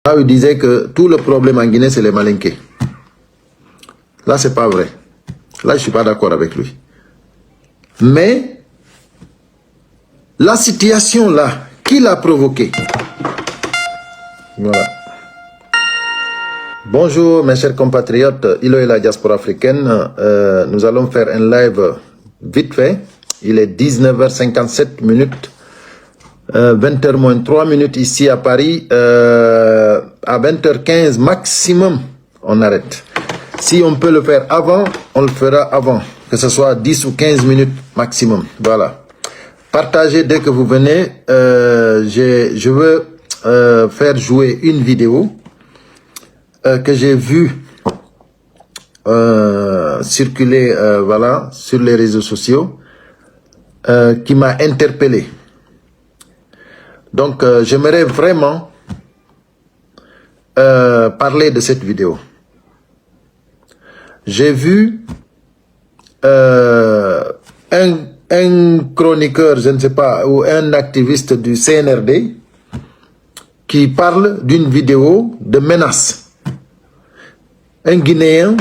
Là, il disait que tout le problème en Guinée, c'est les Malinqués. Là, c'est pas vrai. Là, je ne suis pas d'accord avec lui. Mais, la situation là, qui l'a provoquée? Voilà. Bonjour mes chers compatriotes, Ilo et la diaspora africaine. Nous allons faire un live vite fait. Il est 19h57 minutes. 20h moins 3 minutes ici à Paris. À 20h15 maximum, on arrête. Si on peut le faire avant, on le fera avant. Que ce soit 10 ou 15 minutes maximum. Voilà. Partagez dès que vous venez. Je veux faire jouer une vidéo que j'ai vue circuler voilà, sur les réseaux sociaux qui m'a interpellé. Donc, j'aimerais vraiment parler de cette vidéo. J'ai vu un chroniqueur, je ne sais pas, ou un activiste du CNRD qui parle d'une vidéo de menace. Un Guinéen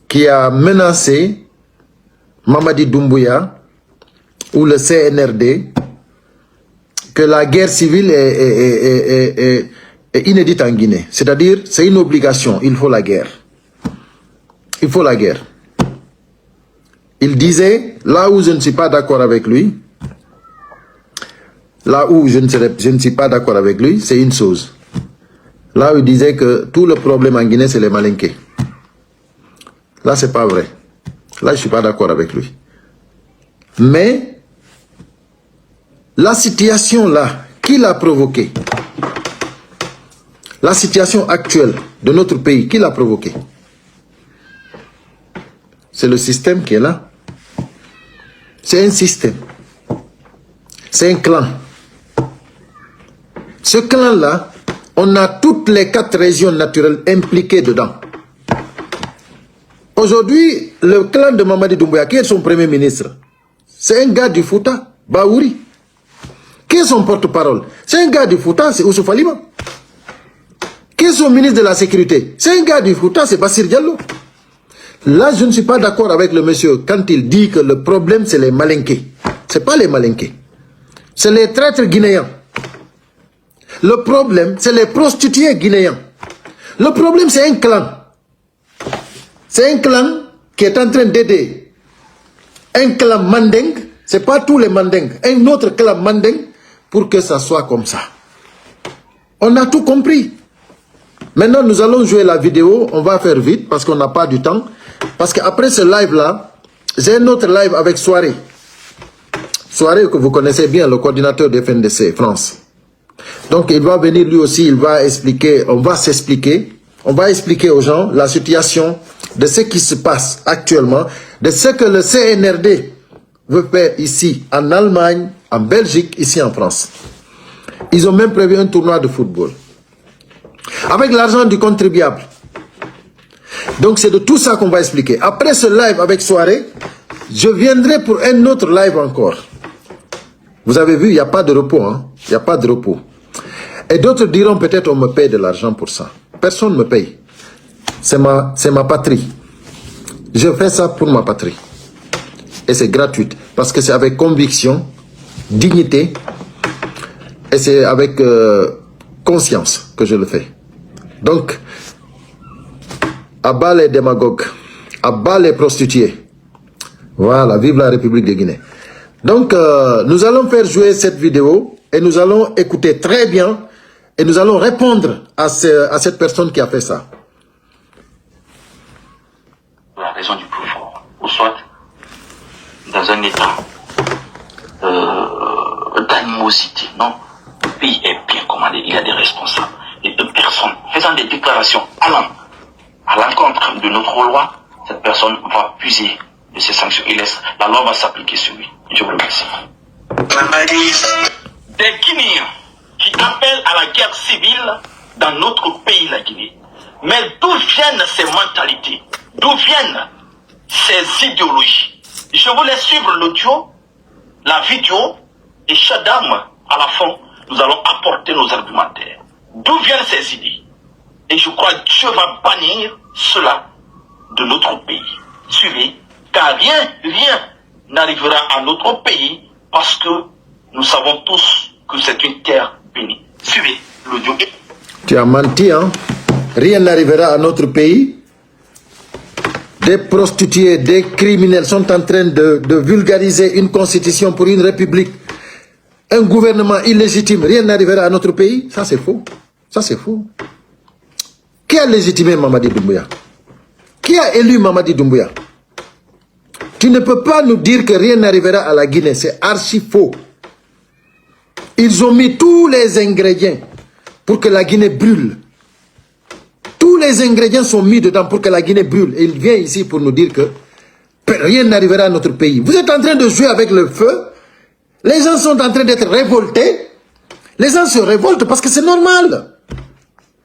qui a menacé Mamadi Doumbouya ou le CNRD que la guerre civile est inédite en Guinée. C'est-à-dire, c'est une obligation, il faut la guerre. Il faut la guerre. Il disait, là où je ne suis pas d'accord avec lui, là où je ne suis pas d'accord avec lui, c'est une chose. Là où il disait que tout le problème en Guinée, c'est les Malinqués. Là, c'est pas vrai. Là, je ne suis pas d'accord avec lui. Mais, la situation là, qui l'a provoquée? La situation actuelle de notre pays, qui l'a provoquée? C'est le système qui est là. C'est un système. C'est un clan. Ce clan-là, on a toutes les 4 régions naturelles impliquées dedans. Aujourd'hui, le clan de Mamadi Doumbouya, qui est son premier ministre? C'est un gars du Fouta, Baouri. Qui est son porte-parole? C'est un gars du Fouta, c'est Oussouf Alima. Qui est son ministre de la Sécurité? C'est un gars du Fouta, c'est Bassir Diallo. Là, je ne suis pas d'accord avec le monsieur quand il dit que le problème, c'est les Malinqués. Ce n'est pas les Malinqués. C'est les traîtres guinéens. Le problème, c'est les prostituées guinéens. Le problème, c'est un clan. C'est un clan qui est en train d'aider un clan Mandeng. Ce n'est pas tous les Mandeng. Un autre clan Mandeng pour que ça soit comme ça. On a tout compris. Maintenant, nous allons jouer la vidéo. On va faire vite parce qu'on n'a pas du temps. Parce qu'après ce live-là, j'ai un autre live avec Soirée. Soirée que vous connaissez bien, le coordinateur de FNDC France. Donc, il va venir lui aussi, il va expliquer, on va s'expliquer. On va expliquer aux gens la situation de ce qui se passe actuellement, de ce que le CNRD veut faire ici, en Allemagne, en Belgique, ici en France. Ils ont même prévu un tournoi de football. Avec l'argent du contribuable. Donc c'est de tout ça qu'on va expliquer. Après ce live avec Soirée, je viendrai pour un autre live encore. Vous avez vu, il n'y a pas de repos. Hein? Il n'y a pas de repos. Et d'autres diront peut-être on me paye de l'argent pour ça. Personne ne me paye. C'est ma patrie. Je fais ça pour ma patrie. Et c'est gratuit. Parce que c'est avec conviction, dignité, et c'est avec conscience que je le fais. Donc, à bas les démagogues, à bas les prostituées. Voilà, vive la République de Guinée. Donc, nous allons faire jouer cette vidéo et nous allons écouter très bien et nous allons répondre à cette personne qui a fait ça. La raison du plus fort, ou soit dans un état d'animosité, non? Le pays est bien commandé, il y a des responsables. Et une personne faisant des déclarations allant à l'encontre de notre loi, cette personne va puiser de ces sanctions. La loi va s'appliquer sur lui. Je vous remercie. Des Guinéens qui appellent à la guerre civile dans notre pays, la Guinée. Mais d'où viennent ces mentalités? D'où viennent ces idéologies? Je vous laisse suivre l'audio, la vidéo, et Chadam, à la fin, nous allons apporter nos argumentaires. D'où viennent ces idées? Et je crois que Dieu va bannir cela de notre pays. Suivez, car rien n'arrivera à notre pays parce que nous savons tous que c'est une terre bénie. Suivez l'audio. Tu as menti, hein? Rien n'arrivera à notre pays. Des prostituées, des criminels sont en train de vulgariser une constitution pour une république. Un gouvernement illégitime, rien n'arrivera à notre pays. Ça, c'est faux. Ça, c'est faux. Qui a légitimé Mamadi Doumbouya? Qui a élu Mamadi Doumbouya? Tu ne peux pas nous dire que rien n'arrivera à la Guinée. C'est archi faux. Ils ont mis tous les ingrédients pour que la Guinée brûle. Tous les ingrédients sont mis dedans pour que la Guinée brûle. Et il vient ici pour nous dire que rien n'arrivera à notre pays. Vous êtes en train de jouer avec le feu. Les gens sont en train d'être révoltés. Les gens se révoltent parce que c'est normal.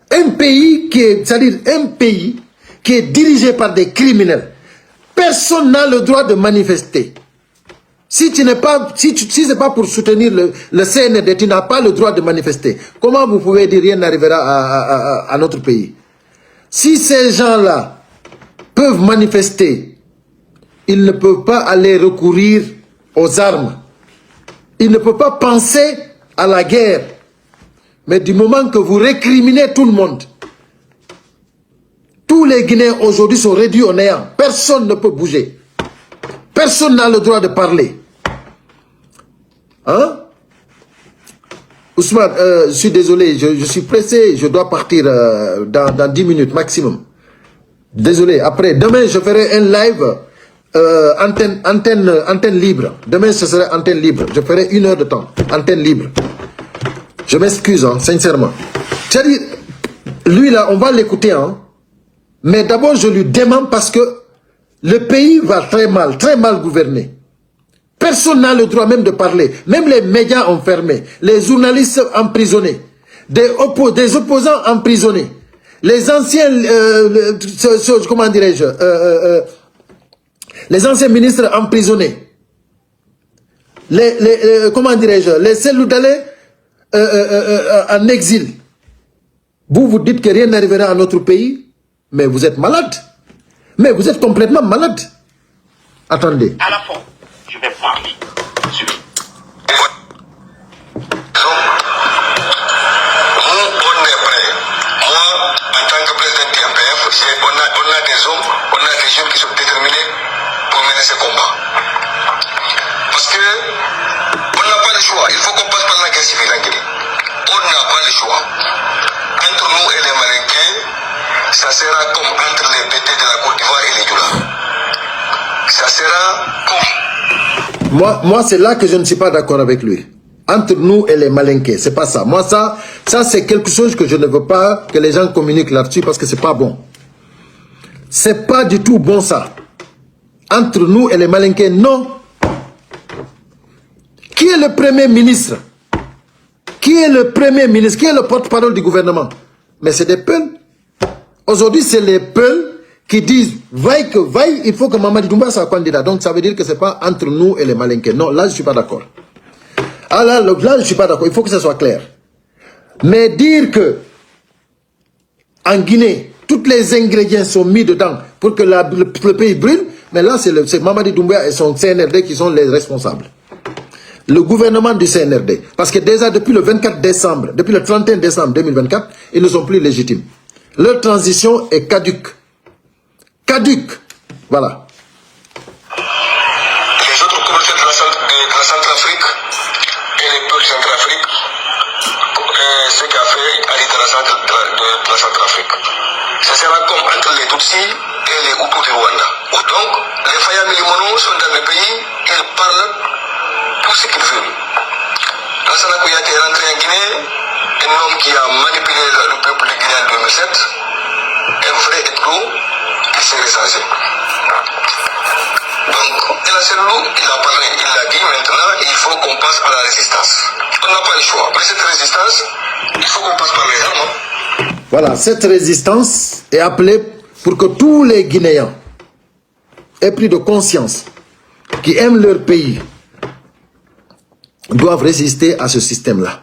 Un pays qui est, c'est-à-dire un pays qui est dirigé par des criminels. Personne n'a le droit de manifester. Si ce n'est pas pour soutenir le CNRD, tu n'as pas le droit de manifester. Comment vous pouvez dire rien n'arrivera à notre pays? Si ces gens-là peuvent manifester, ils ne peuvent pas aller recourir aux armes. Ils ne peuvent pas penser à la guerre. Mais du moment que vous récriminez tout le monde, tous les Guinéens aujourd'hui sont réduits au néant. Personne ne peut bouger. Personne n'a le droit de parler. Hein? Ousmane, je suis désolé, je suis pressé, je dois partir dans 10 minutes maximum. Désolé, après, demain je ferai un live antenne libre. Demain ce sera antenne libre. Je ferai 1 heure de temps, antenne libre. Je m'excuse, hein, sincèrement. C'est-à-dire, lui là, on va l'écouter, hein. Mais d'abord, je lui demande parce que le pays va très mal gouverné. Personne n'a le droit même de parler. Même les médias ont fermé. Les journalistes emprisonnés. Des opposants emprisonnés. Les anciens, comment dirais-je, les anciens ministres emprisonnés. Comment dirais-je, les Seloudalais en exil. Vous dites que rien n'arrivera à notre pays. Mais vous êtes malade. Mais vous êtes complètement malade. Attendez. À la fin, je vais parler. Ça sera comme entre les BT de la Côte d'Ivoire et les Doula. Ça sera comme... Moi c'est là que je ne suis pas d'accord avec lui. Entre nous et les Malinqués, c'est pas ça. Moi, ça c'est quelque chose que je ne veux pas que les gens communiquent là-dessus parce que c'est pas bon. C'est pas du tout bon, ça. Entre nous et les Malinqués, non. Qui est le premier ministre? Qui est le premier ministre? Qui est le porte-parole du gouvernement? Mais c'est des peuls. Aujourd'hui, c'est les Peuls qui disent, vaille que vaille, il faut que Mamadi Doumbouya soit candidat. Donc, ça veut dire que ce n'est pas entre nous et les Malinqués. Non, là, je ne suis pas d'accord. Ah là, je ne suis pas d'accord. Il faut que ça soit clair. Mais dire que, en Guinée, tous les ingrédients sont mis dedans pour que le pays brûle, mais là, c'est Mamadi Doumbouya et son CNRD qui sont les responsables. Le gouvernement du CNRD. Parce que déjà, depuis le 24 décembre, depuis le 31 décembre 2024, ils ne sont plus légitimes. Leur transition est caduque. Caduque. Voilà. Les autres communautés de la Centrafrique et les peuples de Centrafrique, ce qu'a fait Ali de la Centrafrique. Ça sera comme entre les Tutsis et les Hutus du Rwanda. Donc, les Faya Milimono sont dans le pays, ils parlent tout ce qu'ils veulent. Lansana Kouyaté est rentré en Guinée, un homme qui a manipulé le peuple de Guinée en 2007, un vrai ethno, il s'est recensé. Donc, El Asselou, il a parlé, il l'a dit, maintenant, il faut qu'on passe à la résistance. On n'a pas le choix. Mais cette résistance, il faut qu'on passe par les armes. Voilà, cette résistance est appelée pour que tous les Guinéens aient pris de conscience, qui aiment leur pays, doivent résister à ce système-là.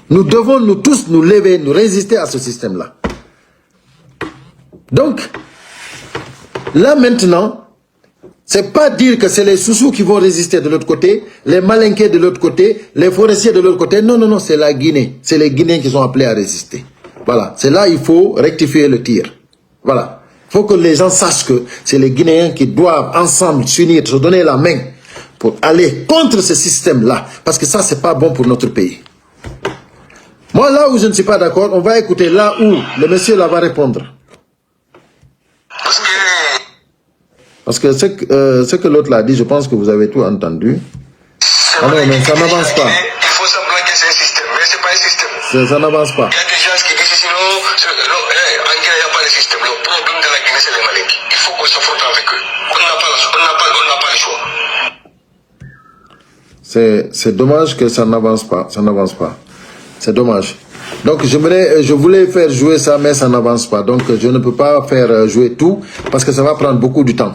Nous devons nous tous nous lever, nous résister à ce système-là. Donc, là maintenant, c'est pas dire que c'est les sous-sous qui vont résister de l'autre côté, les malinqués de l'autre côté, les forestiers de l'autre côté. Non, non, non, c'est la Guinée. C'est les Guinéens qui sont appelés à résister. Voilà, c'est là il faut rectifier le tir. Voilà, il faut que les gens sachent que c'est les Guinéens qui doivent ensemble s'unir, se donner la main pour aller contre ce système-là. Parce que ça, c'est pas bon pour notre pays. Moi, là où je ne suis pas d'accord, on va écouter là où le monsieur là va répondre. Parce que ce que l'autre l'a dit, je pense que vous avez tout entendu. Ah non, mais ça n'avance pas. Il faut semblant que c'est un système, mais ce n'est pas un système. Ça n'avance pas. Il y a des gens qui disent sinon, en Guinée, il n'y a pas de système. Le problème de la Guinée, c'est les Malinqués. Il faut qu'on s'affronte avec eux. On n'a pas le choix. C'est dommage que ça n'avance pas. Ça n'avance pas. C'est dommage. Donc je voulais faire jouer ça, mais ça n'avance pas. Donc je ne peux pas faire jouer tout parce que ça va prendre beaucoup de temps.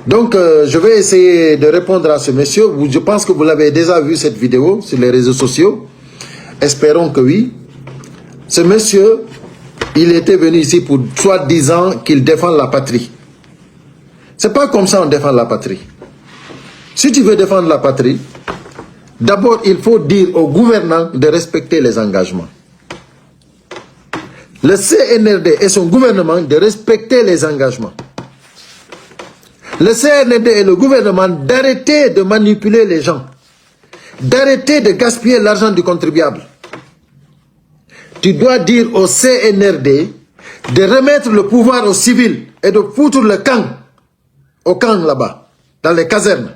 Donc je vais essayer de répondre à ce monsieur. Je pense que vous l'avez déjà vu cette vidéo sur les réseaux sociaux. Espérons que oui. Ce monsieur, il était venu ici pour soi-disant qu'il défend la patrie. C'est pas comme ça on défend la patrie. Si tu veux défendre la patrie, d'abord il faut dire aux gouvernants de respecter les engagements. Le CNRD et son gouvernement de respecter les engagements. Le CNRD et le gouvernement d'arrêter de manipuler les gens. D'arrêter de gaspiller l'argent du contribuable. Tu dois dire au CNRD de remettre le pouvoir aux civils et de foutre le camp au camp là-bas, dans les casernes.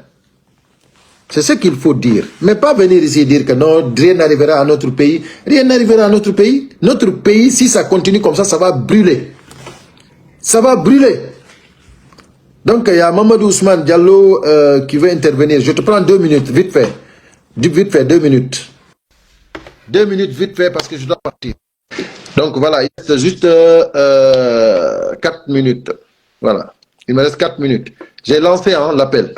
C'est ce qu'il faut dire. Mais pas venir ici et dire que non, rien n'arrivera à notre pays. Rien n'arrivera à notre pays. Notre pays, si ça continue comme ça va brûler. Ça va brûler. Donc, il y a Mamadou Ousmane Diallo qui veut intervenir. Je te prends 2 minutes, vite fait. Vite fait, 2 minutes. 2 minutes, vite fait, parce que je dois partir. Donc, voilà, il reste juste 4 minutes. Voilà. Il me reste 4 minutes. J'ai lancé l'appel.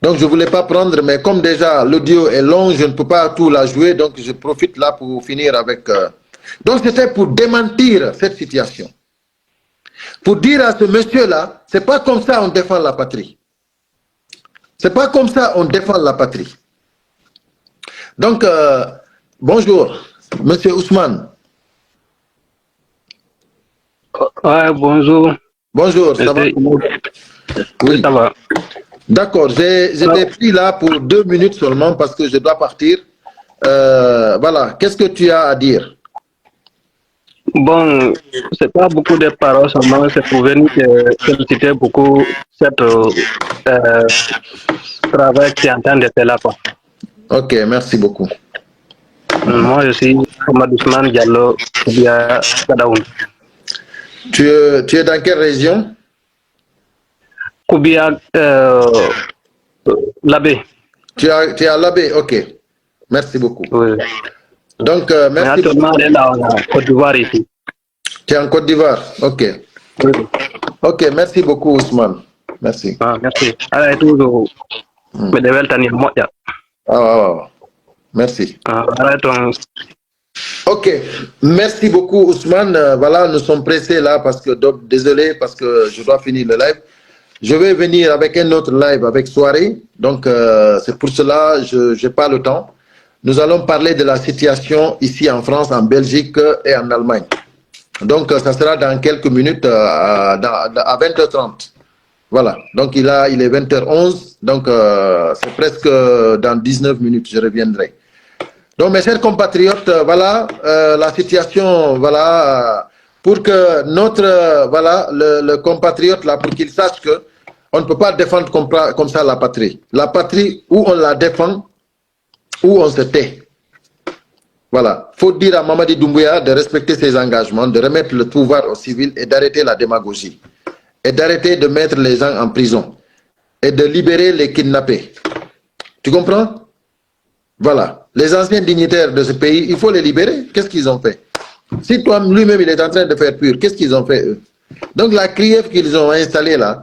Donc, je ne voulais pas prendre, mais comme déjà l'audio est long, je ne peux pas tout la jouer. Donc, je profite là pour finir avec... Donc, c'était pour démentir cette situation. Pour dire à ce monsieur-là, c'est pas comme ça on défend la patrie. C'est pas comme ça on défend la patrie. Donc, bonjour, monsieur Ousmane. Ouais, bonjour. Bonjour, ça va? Oui, ça va. D'accord, j'ai pris là pour 2 minutes seulement parce que je dois partir. Voilà, qu'est-ce que tu as à dire? Bon, c'est pas beaucoup de paroles seulement, c'est pour venir féliciter beaucoup cette travail qui est en train de faire là. Quoi. Ok, merci beaucoup. Moi, je suis Mamadou Ousmane Diallo via Kadaoun. Tu es dans quelle région? Koubia Labé. Tu es à Labé, ok. Merci beaucoup. Oui. Donc, merci beaucoup. On est là en Côte d'Ivoire ici. Tu es en Côte d'Ivoire, ok. Oui. Ok, merci beaucoup Ousmane. Merci. Ah, merci. Allez, toujours. Merci. Arrête. Ok, merci beaucoup Ousmane. Voilà, nous sommes pressés là parce que, donc, désolé parce que je dois finir le live. Je vais venir avec un autre live avec soirée. Donc, c'est pour cela que je n'ai pas le temps. Nous allons parler de la situation ici en France, en Belgique et en Allemagne. Donc, ça sera dans quelques minutes à 20h30. Voilà, donc il est 20h11, donc c'est presque dans 19 minutes, je reviendrai. Donc, mes chers compatriotes, voilà la situation, voilà, pour que notre, voilà, le compatriote, là, pour qu'il sache que on ne peut pas défendre comme ça la patrie. La patrie, où on la défend, où on se tait. Voilà. Il faut dire à Mamadi Doumbouya de respecter ses engagements, de remettre le pouvoir aux civils et d'arrêter la démagogie. Et d'arrêter de mettre les gens en prison. Et de libérer les kidnappés. Tu comprends? Voilà. Les anciens dignitaires de ce pays, il faut les libérer. Qu'est-ce qu'ils ont fait? Si toi, lui-même, il est en train de faire pur, qu'est-ce qu'ils ont fait, eux? Donc, la CRIEF qu'ils ont installée là,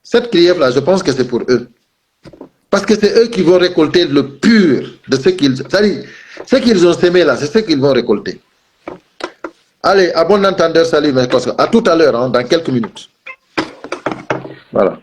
cette CRIEF-là, je pense que c'est pour eux. Parce que c'est eux qui vont récolter le pur de ce qu'ils... C'est-à-dire, ce qu'ils ont sémé là, c'est ce qu'ils vont récolter. Allez, à bon entendeur, salut mes cosques. À tout à l'heure, hein, dans quelques minutes. Voilà.